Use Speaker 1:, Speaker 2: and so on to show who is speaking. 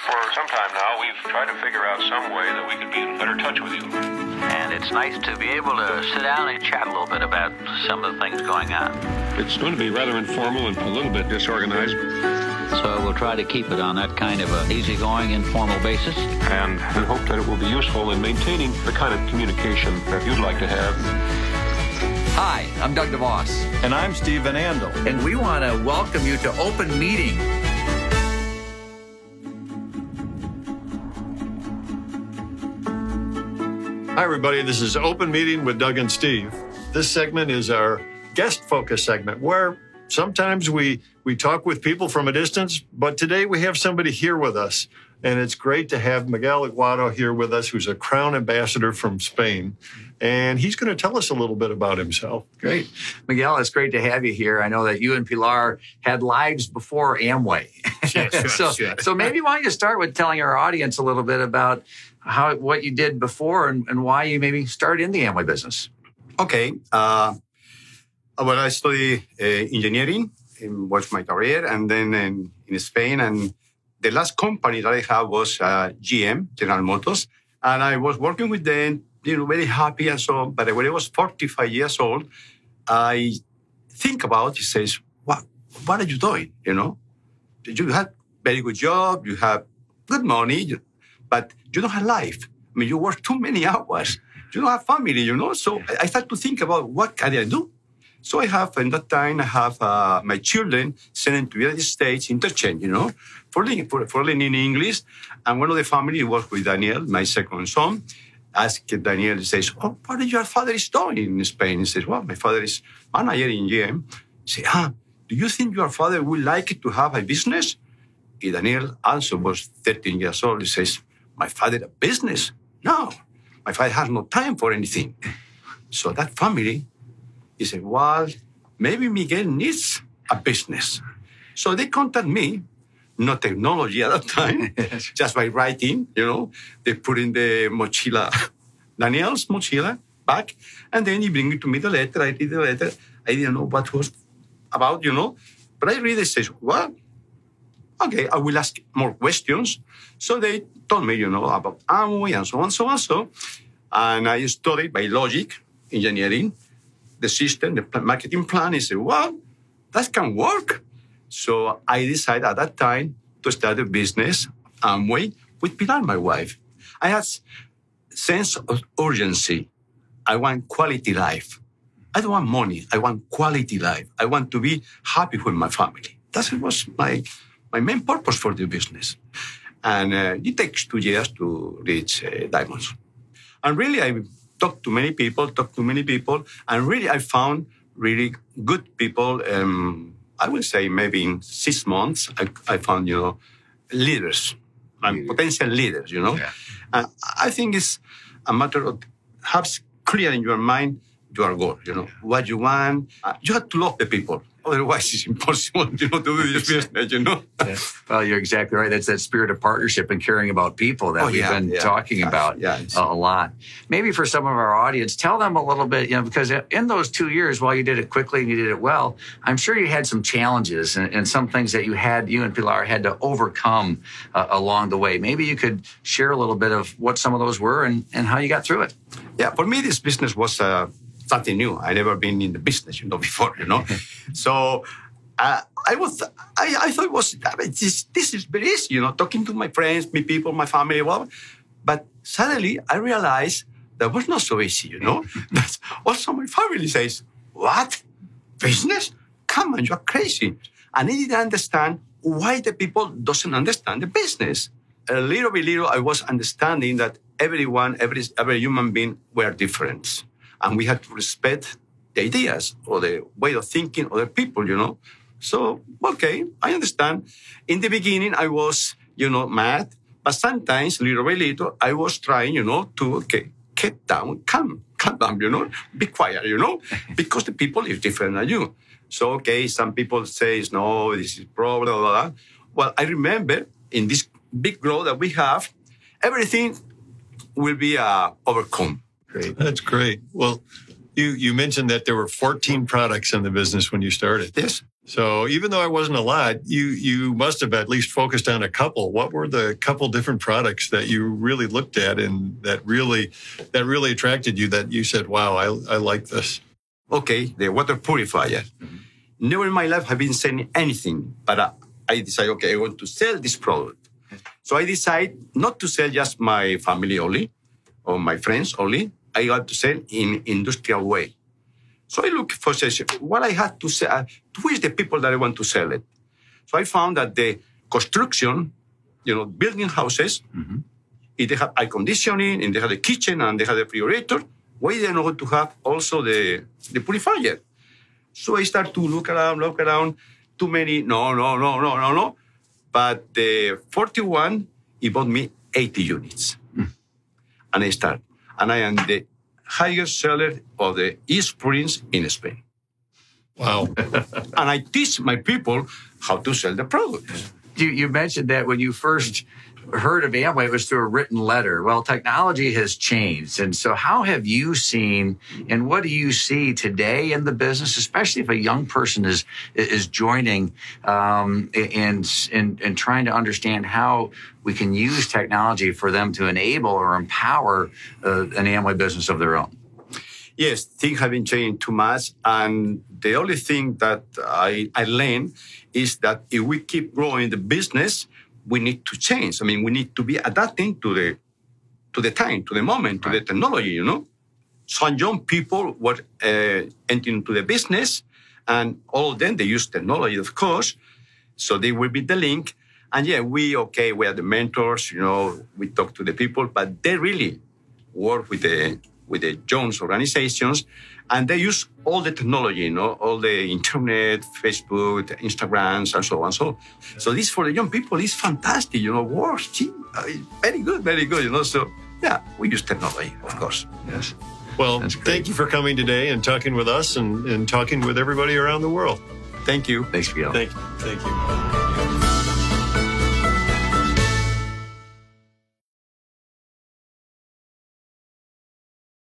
Speaker 1: For some time now, we've tried to figure out some way that we could be in better touch with you.
Speaker 2: And it's nice to be able to sit down and chat a little bit about some of the things going on.
Speaker 1: It's going to be rather informal and a little bit disorganized.
Speaker 2: So we'll try to keep it on that kind of an easygoing, informal basis.
Speaker 1: And we hope that it will be useful in maintaining the kind of communication that you'd like to have.
Speaker 3: Hi, I'm Doug DeVos.
Speaker 4: And I'm Steve Van Andel.
Speaker 3: And we want to welcome you to Open Meeting.
Speaker 4: Hi, everybody. This is Open Meeting with Doug and Steve. This segment is our guest focus segment where sometimes we talk with people from a distance, but today we have somebody here with us. And it's great to have Miguel Aguado here with us, who's a Crown Ambassador from Spain. And he's going to tell us a little bit about himself.
Speaker 3: Great. Miguel, it's great to have you here. I know that you and Pilar had lives before Amway. So maybe why don't you start with telling our audience a little bit about what you did before and why you maybe started in the Amway business.
Speaker 5: Okay. Well, I studied engineering, was my career, and then in Spain. And the last company that I had was GM, General Motors. And I was working with them, very happy and so on. But when I was 45 years old, I think about, he says, what are you doing? You have very good job, you have good money, but you don't have life. I mean, you work too many hours. You don't have family, So I started to think about what can I do? So in that time, I have my children sent to the United States interchange, for learning English. And one of the family was with Daniel, my second son. Asked Daniel, he says, what is your father is doing in Spain? He says, well, my father is manager in GM. He said, do you think your father would like to have a business? And Daniel also was 13 years old. He says, my father a business? No, my father has no time for anything. So that family, he said, well, maybe Miguel needs a business. So they contact me, no technology at that time, just by writing, They put in the mochila, Daniel's mochila, back, and then he bring it to me the letter. I read the letter. I didn't know what was about, But I read it, says, well, okay, I will ask more questions. So they told me, about Amway and so on, so on, so. And I studied by logic, engineering, the system, the marketing plan. I said, well, that can work. So I decided at that time to start a business, Amway, with Pilar, my wife. I had sense of urgency. I want quality life. I don't want money. I want quality life. I want to be happy with my family. That was my main purpose for the business. And it takes 2 years to reach diamonds. And really, I talked to many people, and really I found really good people. I would say maybe in 6 months, I found, leaders, and potential leaders, Yeah. And I think it's a matter of have clear in your mind your goal, what you want. You have to love the people. Otherwise, it's impossible, to do this business,
Speaker 3: Yeah. Well, you're exactly right. That's that spirit of partnership and caring about people that we've been talking about a lot. Maybe for some of our audience, tell them a little bit, because in those 2 years, while you did it quickly and you did it well, I'm sure you had some challenges and some things that you and Pilar had to overcome along the way. Maybe you could share a little bit of what some of those were and how you got through it.
Speaker 5: Yeah, for me, this business was something new. I never been in the business, before, So I thought it was, this is very easy, talking to my friends, my people, my family, But suddenly I realized that was not so easy, That's also my family says, what? Business? Come on, you're crazy. And I didn't understand why the people doesn't understand the business. Little by little, I was understanding that everyone, every human being were different. And we had to respect the ideas or the way of thinking of the people, So, okay, I understand. In the beginning, I was, mad. But sometimes, little by little, I was trying, to get down, calm down, be quiet, because the people is different than you. So, okay, some people say, no, this is problem, blah, blah, blah. Well, I remember in this big growth that we have, everything will be overcome.
Speaker 4: Great. That's great. Well, you mentioned that there were 14 products in the business when you started.
Speaker 5: Yes.
Speaker 4: So even though it wasn't a lot, you must have at least focused on a couple. What were the couple different products that you really looked at and that really attracted you, that you said, wow, I like this?
Speaker 5: Okay, the water purifier. Mm-hmm. Never in my life have been selling anything, but I decided, okay, I want to sell this product. So I decided not to sell just my family only or my friends only. I got to sell in industrial way. So I looked for what I had to sell, who is the people that I want to sell it. So I found that the construction, building houses, mm-hmm. if they have air conditioning, and they have the kitchen, and they have the refrigerator, why they not to have also the purifier? So I start to look around, too many, no. But the 41, he bought me 80 units. Mm. And I start. And I am the highest seller of the e-springs in Spain.
Speaker 4: Wow.
Speaker 5: And I teach my people how to sell the product.
Speaker 3: You mentioned that when you first heard of Amway, it was through a written letter. Well, technology has changed. And so how have you seen, and what do you see today in the business, especially if a young person is joining and trying to understand how we can use technology for them to enable or empower an Amway business of their own?
Speaker 5: Yes, things have been changing too much. And the only thing that I learned is that if we keep growing the business, we need to change. I mean, we need to be adapting to the time, to the moment, to the technology, Some young people were entering into the business, and all of them, they use technology, of course. So they will be the link. And yeah, we are the mentors, we talk to the people, but they really work with the Jones organizations, and they use all the technology, all the internet, Facebook, Instagrams, and so on. So this for the young people is fantastic, works, very good, So yeah, we use technology, of course.
Speaker 3: Yes.
Speaker 4: Well, thank you for coming today and talking with us and talking with everybody around the world.
Speaker 5: Thank you.
Speaker 3: Thanks, Miguel.
Speaker 4: Thank you.